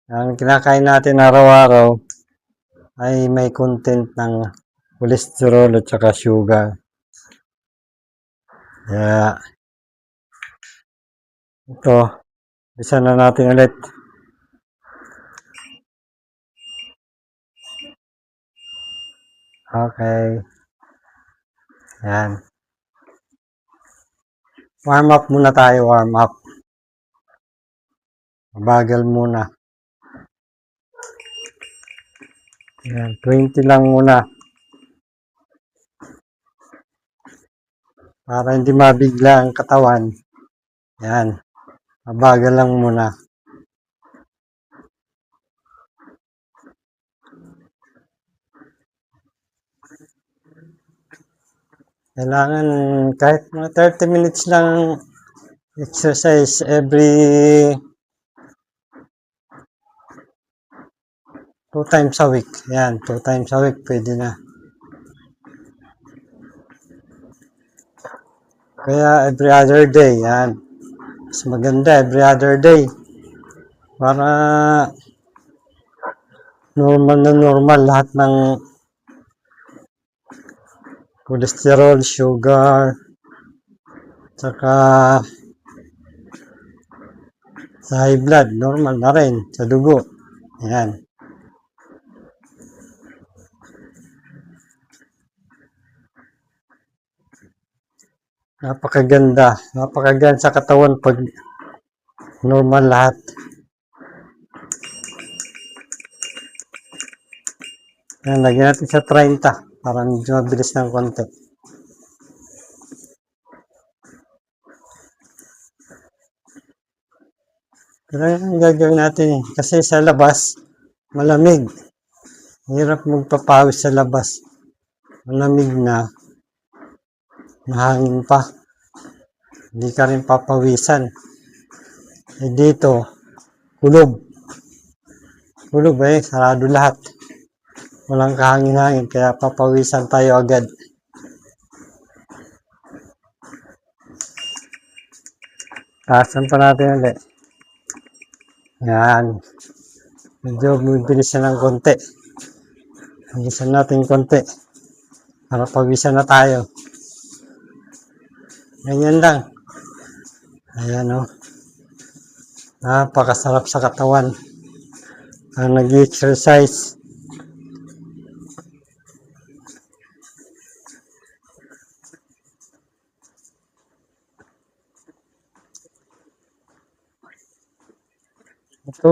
Ang kinakain natin araw-araw ay may content ng cholesterol at saka sugar. Kaya ito, isa na natin ulit. Okay. Yan. Warm up muna tayo, warm up. Bagal muna. Yan, 20 lang muna. Para hindi mabigla ang katawan. Yan. Mabagal lang muna. Kailangan kahit mga 30 minutes lang exercise every 2 times a week. Yan, 2 times a week pwede na. Kaya every other day, yan. Mas maganda every other day. Para normal na normal lahat ng cholesterol, sugar, saka sa high blood, normal na rin sa dugo. Ayan. Napakaganda sa katawan pag normal lahat. Ayan, lagyan natin sa 30 para medyo mabilis ng konti. Pero yung gagawin natin kasi sa labas, malamig. Hirap magpapawis sa labas. Malamig na, mahangin pa. Hindi ka rin papawisan. Eh dito, kulob. Kulob sarado lahat. Walang kahangin-hangin, kaya papawisan tayo agad. Taasan pa natin ulit. Yan. Medyo bibilis na ng konti. Bilisan natin konti. Para pawisan na tayo. Ganyan lang. Ayan o. Napakasarap sa katawan. Ang nag-exercise. Ito